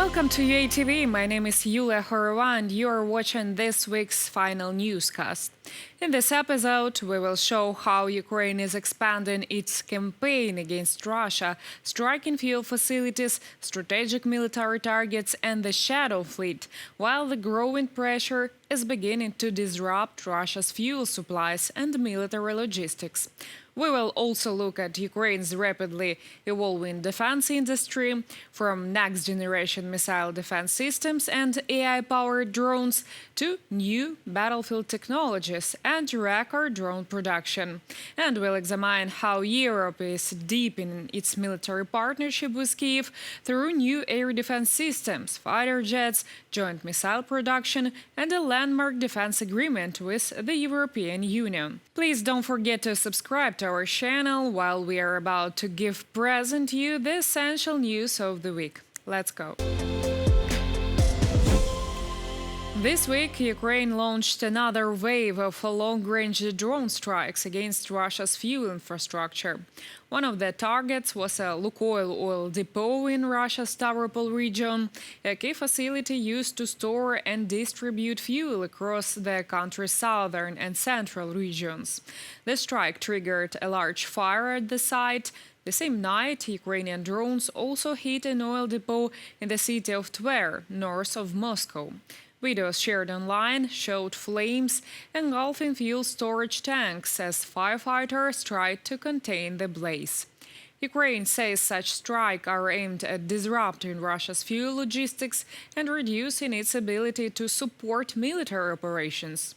Welcome to UATV. My name is Yulia Horova and you are watching this week's final newscast. In this episode, we will show how Ukraine is expanding its campaign against Russia, striking fuel facilities, strategic military targets, and the Shadow Fleet, while the growing pressure is beginning to disrupt Russia's fuel supplies and military logistics. We will also look at Ukraine's rapidly evolving defense industry, from next-generation missile defense systems and AI-powered drones to new battlefield technologies and record drone production. And we'll examine how Europe is deepening its military partnership with Kyiv through new air defense systems, fighter jets, joint missile production, and a landmark defense agreement with the European Union. Please don't forget to subscribe to our channel while we are about to present you the essential news of the week. Let's go. This week, Ukraine launched another wave of long-range drone strikes against Russia's fuel infrastructure. One of the targets was a Lukoil oil depot in Russia's Stavropol region, a key facility used to store and distribute fuel across the country's southern and central regions. The strike triggered a large fire at the site. The same night, Ukrainian drones also hit an oil depot in the city of Tver, north of Moscow. Videos shared online showed flames engulfing fuel storage tanks as firefighters tried to contain the blaze. Ukraine says such strikes are aimed at disrupting Russia's fuel logistics and reducing its ability to support military operations.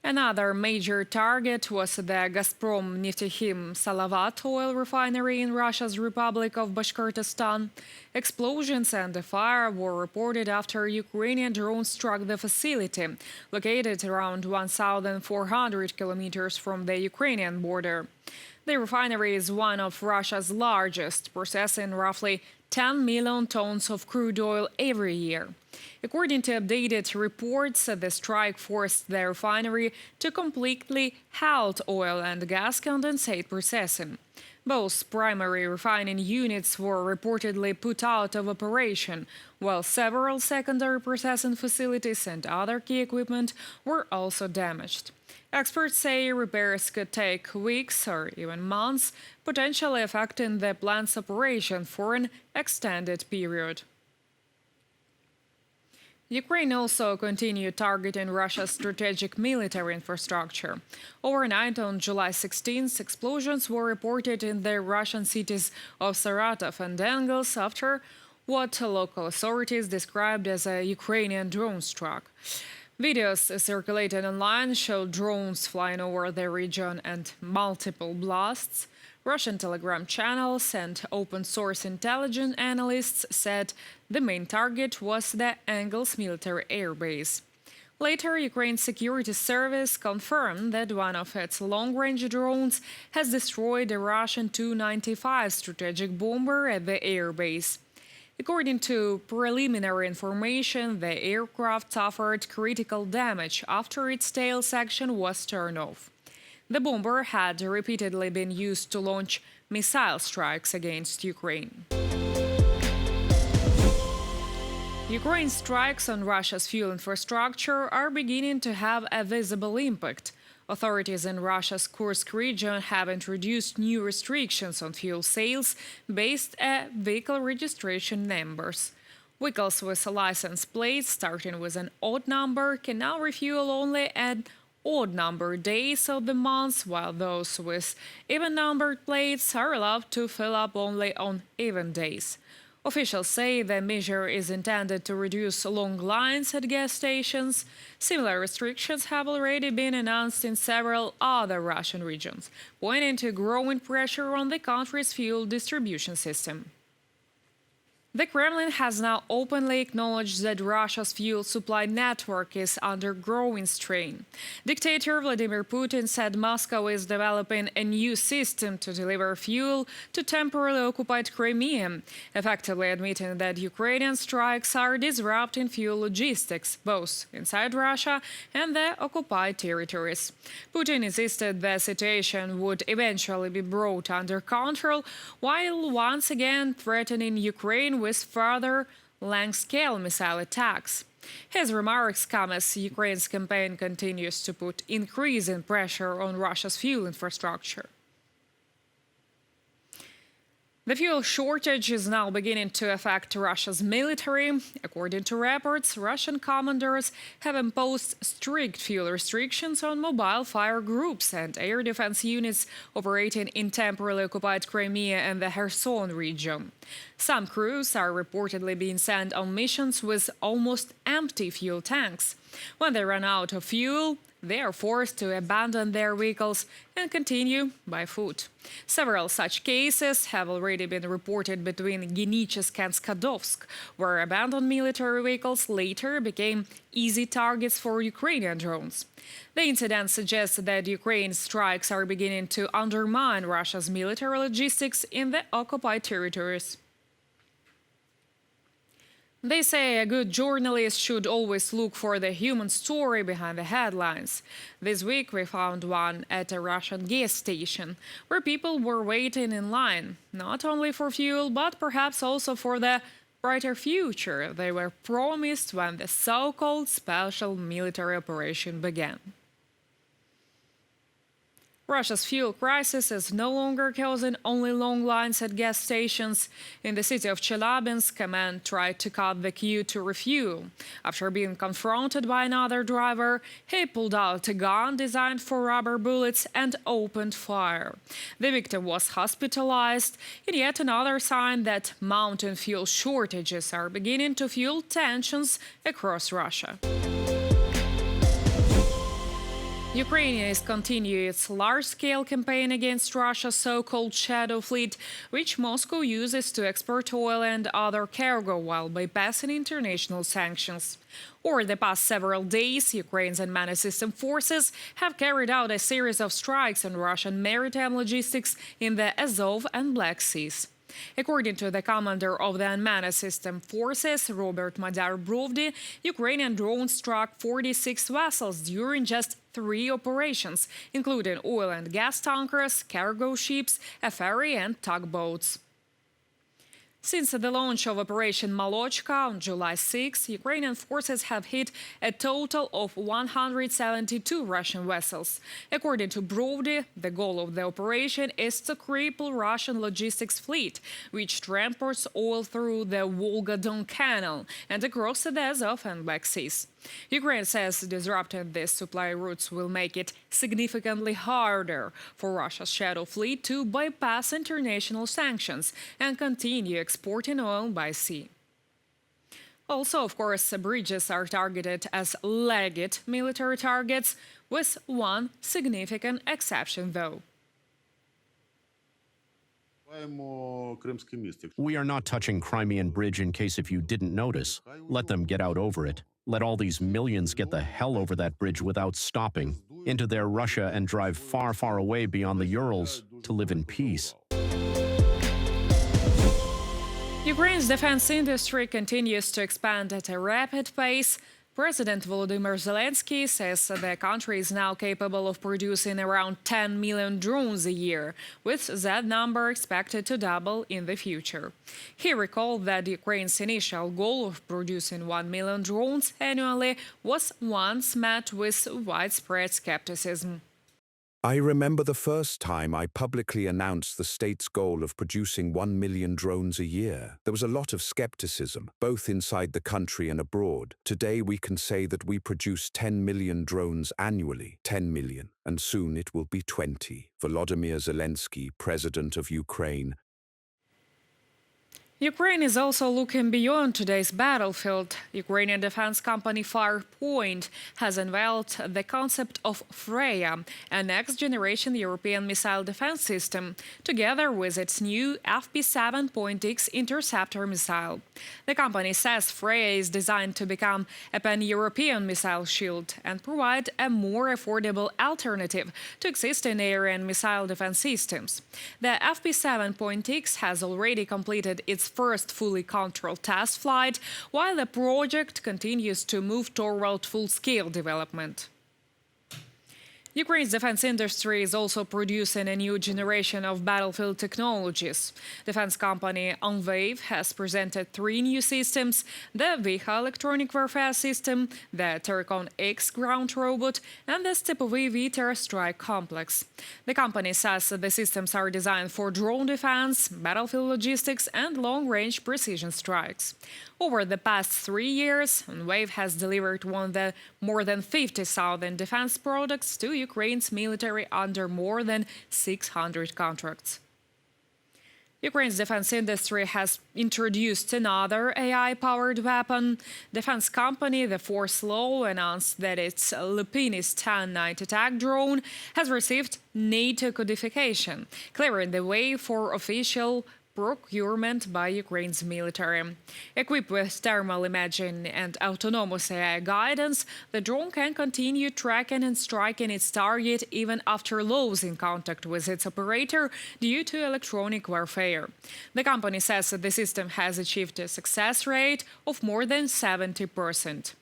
Another major target was the Gazprom Neftekhim Salavat oil refinery in Russia's Republic of Bashkortostan. Explosions and a fire were reported after Ukrainian drones struck the facility, located around 1,400 kilometers from the Ukrainian border. The refinery is one of Russia's largest, processing roughly 10 million tons of crude oil every year. According to updated reports, the strike forced the refinery to completely halt oil and gas condensate processing. Both primary refining units were reportedly put out of operation, while several secondary processing facilities and other key equipment were also damaged. Experts say repairs could take weeks or even months, potentially affecting the plant's operation for an extended period. Ukraine also continued targeting Russia's strategic military infrastructure. Overnight on July 16th, explosions were reported in the Russian cities of Saratov and Engels after what local authorities described as a Ukrainian drone strike. Videos circulated online showed drones flying over the region and multiple blasts. Russian Telegram channels and open-source intelligence analysts said the main target was the Engels military airbase. Later, Ukraine's security service confirmed that one of its long-range drones has destroyed a Russian Tu-95 strategic bomber at the airbase. According to preliminary information, the aircraft suffered critical damage after its tail section was turned off. The bomber had repeatedly been used to launch missile strikes against Ukraine. Ukraine's strikes on Russia's fuel infrastructure are beginning to have a visible impact. Authorities in Russia's Kursk region have introduced new restrictions on fuel sales based on vehicle registration numbers. Vehicles with license plates starting with an odd number can now refuel only at odd-numbered days of the month, while those with even-numbered plates are allowed to fill up only on even days. Officials say the measure is intended to reduce long lines at gas stations. Similar restrictions have already been announced in several other Russian regions, pointing to growing pressure on the country's fuel distribution system. The Kremlin has now openly acknowledged that Russia's fuel supply network is under growing strain. Dictator Vladimir Putin said Moscow is developing a new system to deliver fuel to temporarily occupied Crimea, effectively admitting that Ukrainian strikes are disrupting fuel logistics, both inside Russia and the occupied territories. Putin insisted the situation would eventually be brought under control, while once again threatening Ukraine with further long-scale missile attacks. His remarks come as Ukraine's campaign continues to put increasing pressure on Russia's fuel infrastructure. The fuel shortage is now beginning to affect Russia's military. According to reports, Russian commanders have imposed strict fuel restrictions on mobile fire groups and air defense units operating in temporarily occupied Crimea and the Kherson region. Some crews are reportedly being sent on missions with almost empty fuel tanks. When they run out of fuel, they are forced to abandon their vehicles and continue by foot. Several such cases have already been reported between Genichesk and Skadovsk, where abandoned military vehicles later became easy targets for Ukrainian drones. The incident suggests that Ukraine's strikes are beginning to undermine Russia's military logistics in the occupied territories. They say a good journalist should always look for the human story behind the headlines. This week we found one at a Russian gas station, where people were waiting in line, not only for fuel, but perhaps also for the brighter future they were promised when the so-called special military operation began. Russia's fuel crisis is no longer causing only long lines at gas stations. In the city of Chelyabinsk, a man tried to cut the queue to refuel. After being confronted by another driver, he pulled out a gun designed for rubber bullets and opened fire. The victim was hospitalized, in yet another sign that mounting fuel shortages are beginning to fuel tensions across Russia. Ukraine is continuing its large-scale campaign against Russia's so-called shadow fleet, which Moscow uses to export oil and other cargo while bypassing international sanctions. Over the past several days, Ukraine's unmanned system forces have carried out a series of strikes on Russian maritime logistics in the Azov and Black Seas. According to the commander of the unmanned system forces, Robert Madar-Brovdi, Ukrainian drones struck 46 vessels during just 3 operations, including oil and gas tankers, cargo ships, a ferry and tugboats. Since the launch of Operation Malochka on July 6, Ukrainian forces have hit a total of 172 Russian vessels. According to Brovdi, the goal of the operation is to cripple Russian logistics fleet, which transports oil through the Volga-Don Canal and across the Azov and Black Seas. Ukraine says disrupting these supply routes will make it significantly harder for Russia's shadow fleet to bypass international sanctions and continue exporting oil by sea. Also, of course, bridges are targeted as legged military targets, with one significant exception, though. We are not touching Crimean Bridge in case if you didn't notice. Let them get out over it. Let all these millions get the hell over that bridge without stopping, into their Russia and drive far, far away beyond the Urals to live in peace. Ukraine's defense industry continues to expand at a rapid pace. President Volodymyr Zelensky says the country is now capable of producing around 10 million drones a year, with that number expected to double in the future. He recalled that Ukraine's initial goal of producing 1 million drones annually was once met with widespread skepticism. I remember the first time I publicly announced the state's goal of producing 1 million drones a year. There was a lot of skepticism, both inside the country and abroad. Today we can say that we produce 10 million drones annually, 10 million, and soon it will be 20. Volodymyr Zelensky, President of Ukraine. Ukraine is also looking beyond today's battlefield. Ukrainian defense company Farpoint has unveiled the concept of Freya, a next-generation European missile defense system, together with its new FP7.X interceptor missile. The company says Freya is designed to become a pan-European missile shield and provide a more affordable alternative to existing air and missile defense systems. The FP7.X has already completed its first fully controlled test flight, while the project continues to move toward full-scale development. Ukraine's defense industry is also producing a new generation of battlefield technologies. Defense company Wave has presented 3 new systems: the Viha electronic warfare system, the Terracon X ground robot, and the Stepovy V strike complex. The company says that the systems are designed for drone defense, battlefield logistics, and long-range precision strikes. Over the past 3 years, Wave has delivered more than 50,000 defense products to Ukraine's military under more than 600 contracts. Ukraine's defense industry has introduced another AI-powered weapon. Defense company The Force Law announced that its Lupinis 10-night attack drone has received NATO codification, clearing the way for official procurement by Ukraine's military. Equipped with thermal imaging and autonomous AI guidance, the drone can continue tracking and striking its target even after losing contact with its operator due to electronic warfare. The company says that the system has achieved a success rate of more than 70%.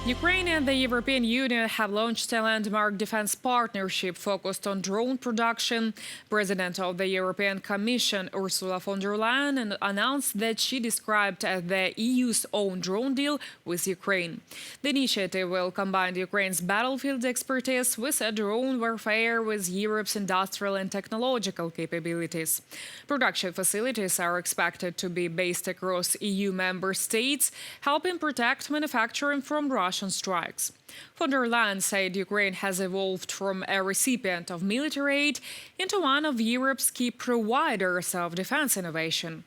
Ukraine and the European Union have launched a landmark defense partnership focused on drone production. President of the European Commission, Ursula von der Leyen, announced that she described the EU's own drone deal with Ukraine. The initiative will combine Ukraine's battlefield expertise with a drone warfare with Europe's industrial and technological capabilities. Production facilities are expected to be based across EU member states, helping protect manufacturing from Russian strikes. Von der Leyen said Ukraine has evolved from a recipient of military aid into one of Europe's key providers of defense innovation.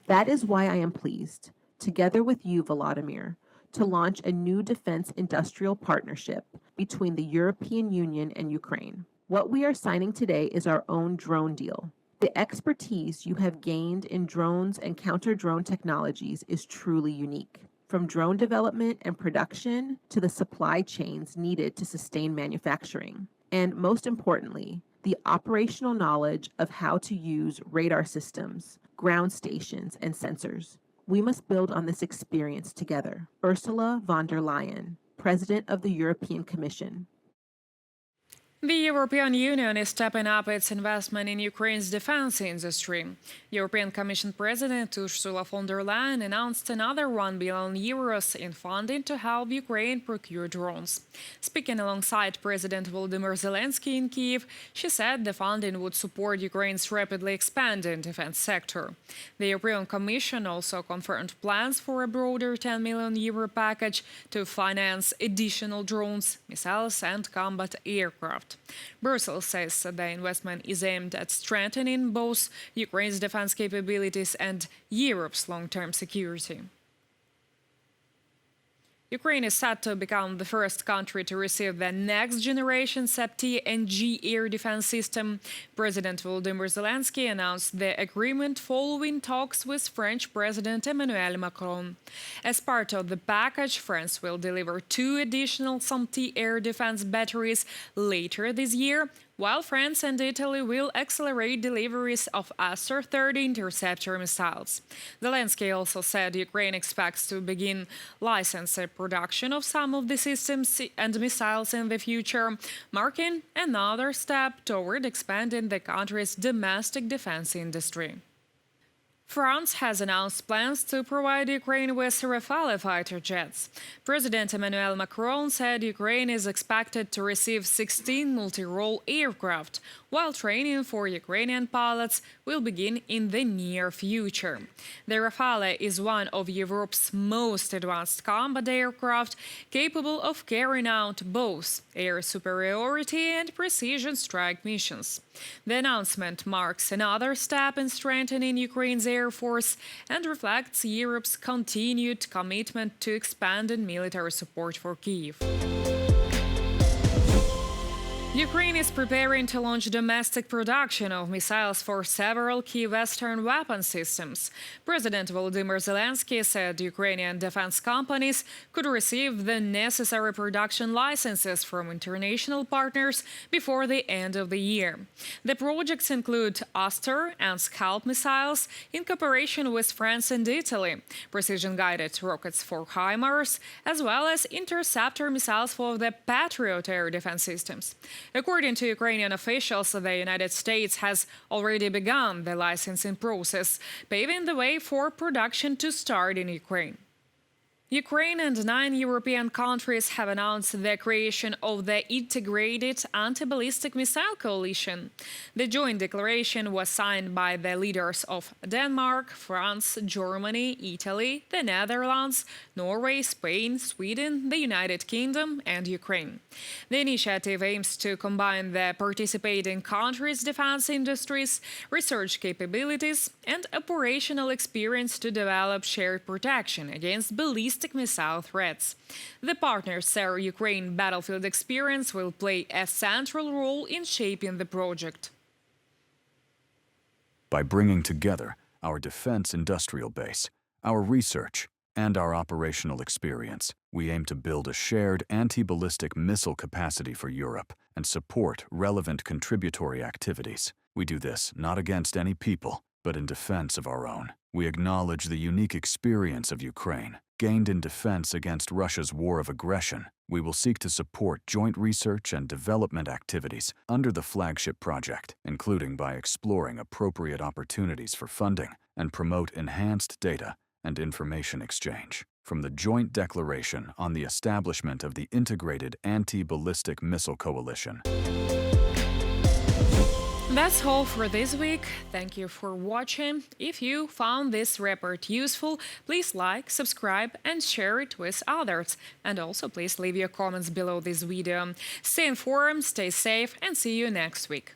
That is why I am pleased, together with you, Volodymyr, to launch a new defense industrial partnership between the European Union and Ukraine. What we are signing today is our own drone deal. The expertise you have gained in drones and counter-drone technologies is truly unique. From drone development and production to the supply chains needed to sustain manufacturing. And most importantly, the operational knowledge of how to use radar systems, ground stations, and sensors. We must build on this experience together. Ursula von der Leyen, President of the European Commission. The European Union is stepping up its investment in Ukraine's defense industry. European Commission President Ursula von der Leyen announced another €1 billion in funding to help Ukraine procure drones. Speaking alongside President Volodymyr Zelensky in Kyiv, she said the funding would support Ukraine's rapidly expanding defense sector. The European Commission also confirmed plans for a broader €10 million package to finance additional drones, missiles, and combat aircraft. Brussels says the investment is aimed at strengthening both Ukraine's defense capabilities and Europe's long-term security. Ukraine is set to become the first country to receive the next-generation SAP-T-NG air defense system. President Volodymyr Zelensky announced the agreement following talks with French President Emmanuel Macron. As part of the package, France will deliver 2 additional SAP-T air defense batteries later this year, while France and Italy will accelerate deliveries of Aster-30 interceptor missiles. Zelensky also said Ukraine expects to begin licensing production of some of the systems and missiles in the future, marking another step toward expanding the country's domestic defense industry. France has announced plans to provide Ukraine with Rafale fighter jets. President Emmanuel Macron said Ukraine is expected to receive 16 multi-role aircraft, while training for Ukrainian pilots will begin in the near future. The Rafale is one of Europe's most advanced combat aircraft, capable of carrying out both air superiority and precision strike missions. The announcement marks another step in strengthening Ukraine's air force and reflects Europe's continued commitment to expanding military support for Kyiv. Ukraine is preparing to launch domestic production of missiles for several key Western weapon systems. President Volodymyr Zelensky said Ukrainian defense companies could receive the necessary production licenses from international partners before the end of the year. The projects include Aster and Scalp missiles in cooperation with France and Italy, precision-guided rockets for HIMARS, as well as interceptor missiles for the Patriot air defense systems. According to Ukrainian officials, the United States has already begun the licensing process, paving the way for production to start in Ukraine. Ukraine and 9 European countries have announced the creation of the Integrated Anti-Ballistic Missile Coalition. The joint declaration was signed by the leaders of Denmark, France, Germany, Italy, the Netherlands, Norway, Spain, Sweden, the United Kingdom, and Ukraine. The initiative aims to combine the participating countries' defense industries, research capabilities, and operational experience to develop shared protection against ballistic missile threats. The partners say Ukraine's battlefield experience will play a central role in shaping the project. By bringing together our defense industrial base, our research, and our operational experience, we aim to build a shared anti-ballistic missile capacity for Europe and support relevant contributory activities. We do this not against any people, but in defense of our own. We acknowledge the unique experience of Ukraine, gained in defense against Russia's war of aggression. We will seek to support joint research and development activities under the flagship project, including by exploring appropriate opportunities for funding and promote enhanced data and information exchange. From the joint declaration on the establishment of the Integrated Anti-Ballistic Missile Coalition. That's all for this week. Thank you for watching. If you found this report useful, please like, subscribe, and share it with others. And also, please leave your comments below this video. Stay informed, stay safe, and see you next week.